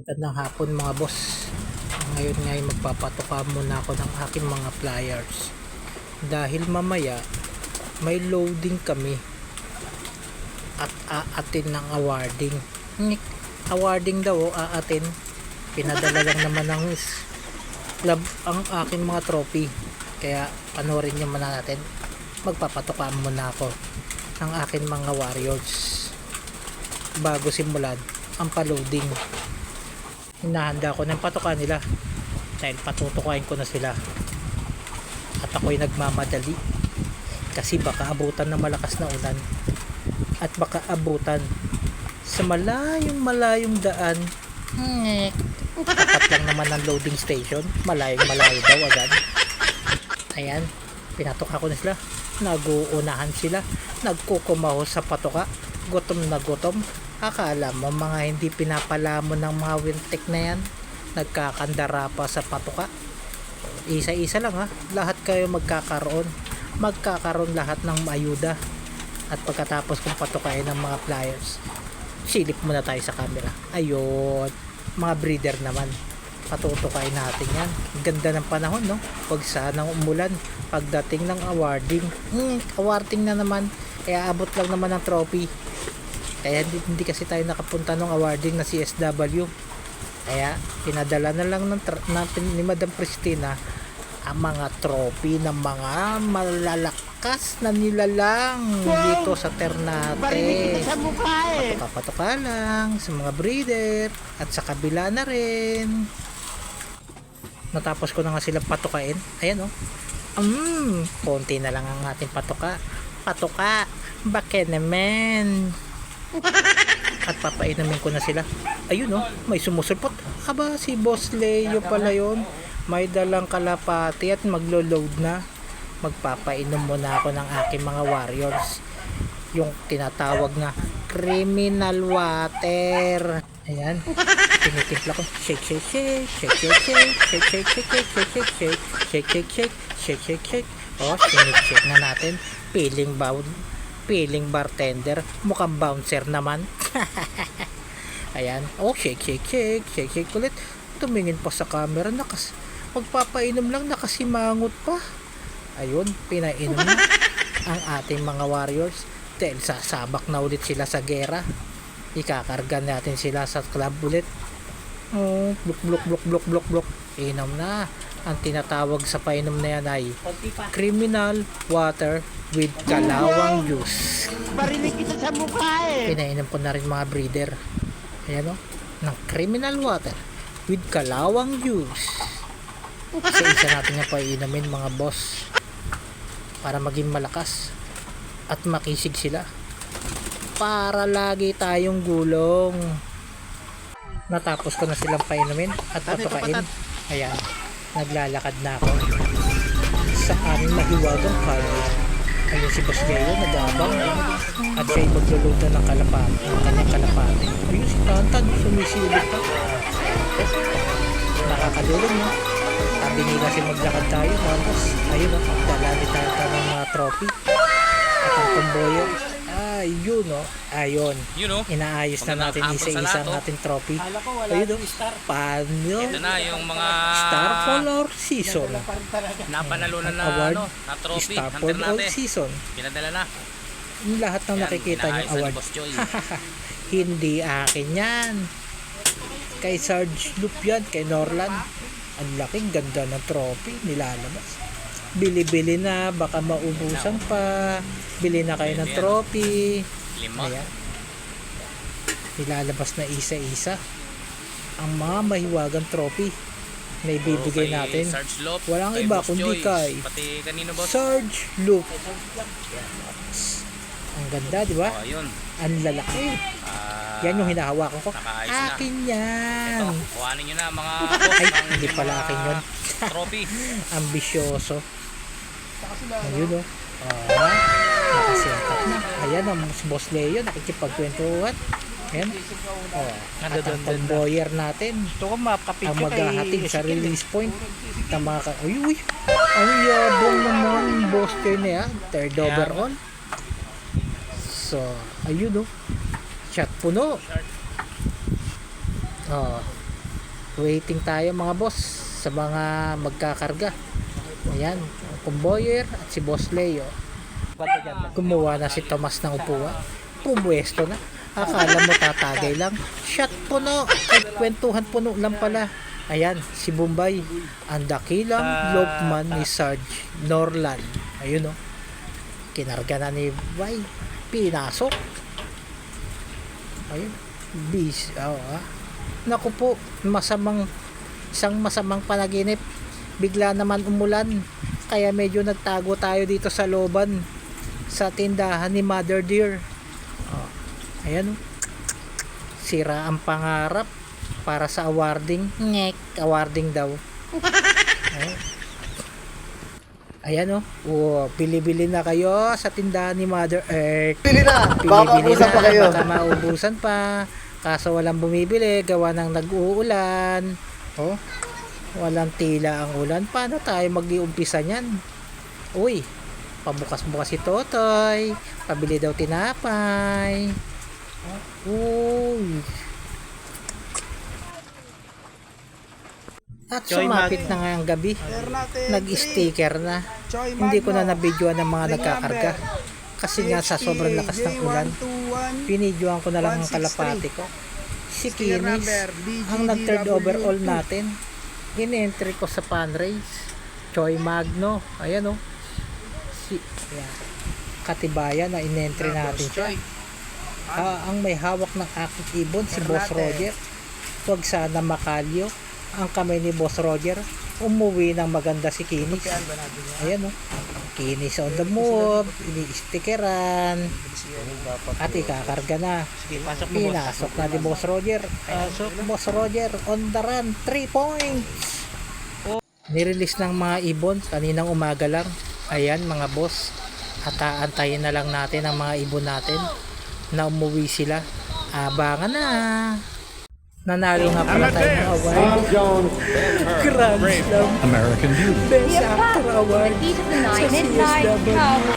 Magandang hapon mga boss. Ngayon nga ay magpapatuka muna ako ng aking mga pliers. Dahil mamaya may loading kami at aatin ng awarding. Awarding daw o aatin. Pinadala lang naman ng club ang aking mga trophy. Kaya panoorin nyo muna natin. Magpapatuka muna ako ng aking mga warriors bago simulan ang pa-loading. Hinahanda ko ng patuka nila dahil patutukain ko na sila at ako'y nagmamadali kasi baka abutan ng malakas na ulan at baka abutan sa malayong daan. Tapat lang naman ng loading station, malayo daw agad. Ayan, pinatuka ko na sila, naguunahan sila, nagkukumaho sa patuka, gutom na gutom. Akala mo mga hindi pinapalamon ng mga wintik na yan, nagkakandara pa sa patuka. Isa-isa lang ha, lahat kayo magkakaroon lahat ng ayuda. At pagkatapos kong patukain ng mga pliers, silip muna tayo sa camera. Ayun, mga breeder naman, patutukain natin yan. Ganda ng panahon, no? Huwag sanang umulan pagdating ng awarding. Awarding na naman, kaya abot lang naman ng trophy. Kaya hindi kasi tayo nakapunta ng awarding na CSW. Kaya pinadala na lang ni Madam Christina ang mga trophy ng mga malalakas na nilalang dito sa Ternate. Patuka lang sa mga breeder at sa kabila na rin. Natapos ko na nga silang patukain. Ayan o. Konti na lang ang ating patuka. Bakit naman? At papainumin ko na sila. Ayun may sumusulpot. Aba, si Boss Leo pala yun. May dalang kalapati at maglo-load na. Magpapainom muna ako ng aking mga warriors, yung tinatawag na criminal water. Ayan, tinitimpla ko. Shake. Shake na natin. Feeling bartender, mukhang bouncer naman. Ayan, shake ulit. Tumingin pa sa camera, magpapainom lang, nakasimangot pa. Ayun, pinainom na ang ating mga warriors dahil sasabak na ulit sila sa gera. Ikakarga natin sila sa club ulit. Blok. Inom na. Ang tinatawag sa painom na yan ay criminal water with kalawang juice. Barinig kita sa mukha Pinainom ko na rin mga breeder. Ayan ng criminal water with kalawang juice. Isa natin yung painumin mga boss para maging malakas at makisig sila, para lagi tayong gulong. Natapos ko na silang painumin at patukain. Ayan, naglalakad na ako sa aming mahiwagang highway. Ayun si Boss Leo nag-aabang at siya'y magluluto ng kalapate, ng kanyang kalapate. Ayun si Tantan, sumisilip pa. Nakakadulong no? Sabi nila kasi maglakad tayo mga boss. Ayun dalali tayo ng mga trophy at ang kumboyo. Ayun inaayos na natin isa-isa ang ating trophy. Ayun paano ito na yung mga Star for All Season napanalunan na award, na trophy Star ng for All Ternate. Season. Pinadala na Yung lahat ng nakikita yung award. Hindi akin yan, kay Sarge Loop yan, kay Norland. Ang laking ganda ng trophy nilalabas. Bili-bili na, baka maubusan pa. Bili na kayo ng trophy. Ayan, nilalabas na isa-isa ang mga mahiwagang trophy na ibibigay natin. Walang iba kundi kay Sarge Loop. Ang ganda, di ba? Ang lalaki. Yan yung hinahawakan ko. Akin yan. Kuhanin nyo na mga Ay, hindi pala akin yun. trophy. Ambisyoso. Ayun nakasetup na. Ayan ang Boss Leo, nakikipagkwentuhan. Ayan. At ang tomboyer natin ang maghahatid sa release point ng mga ang yabong naman Boss Leo na yan. Third overall. So, ayun shot puno. Waiting tayo mga boss sa mga magkakarga. Ayan, ang convoyer at si Boss Leo. Gumawa na si Tomas ng upuan. Pumwesto na. Akala mo tatagay lang. Shot puno. Ay, kwentuhan puno lang pala. Ayan, si Bombay. Ang dakilang lopman ni Sarge Norland. Ayun o. Kinarga na ni Bay. Pinasok. Ayun. Bis. Naku po, isang masamang panaginip. Bigla naman umulan. Kaya medyo nagtago tayo dito sa looban. Sa tindahan ni Mother Dear. Ayan. Sira ang pangarap para sa awarding. Ngek, awarding daw. Ayan bili-bili na kayo sa tindahan ni Mother Earth. Pili na! Baka maubusan pa kayo. Baka maubusan pa. Kaso walang bumibili, gawa ng nag-uulan. Walang tila ang ulan. Paano tayo mag-iumpisa niyan? Uy, pabukas-bukas si Totoy. Pabili daw tinapay. Uy. At sumapit na nga ang gabi. Nag-sticker na. Hindi ko na nabidyoan ng mga nagkakarga. Kasi nga sa sobrang lakas ng ulan, pinidyoan ko na lang ang kalapati ko. Si Kinis, ang nag-third overall natin. In-entry ko sa fundraise. Choi Magno. Ayan Katibayan na in-entry natin siya. Ang may hawak ng aking ibon, si Boss Roger. Huwag sana makalyo. Ang kamay ni Boss Roger, umuwi ng maganda si Kinis. Ayan Kinis on the move, ini-stickeran, at ikakarga na. Pinasok na ni Boss Roger. Boss Roger on the run, 3 points. Nirelease ng mga ibon kaninang umaga lang. Ayan mga boss, at aantayin na lang natin ang mga ibon natin na umuwi sila. Abangan na. Nanalo nga pala tayo ng award. Grand Slam American Beauty. Best Actor Award Heat of the night, sa midnight, CSW. come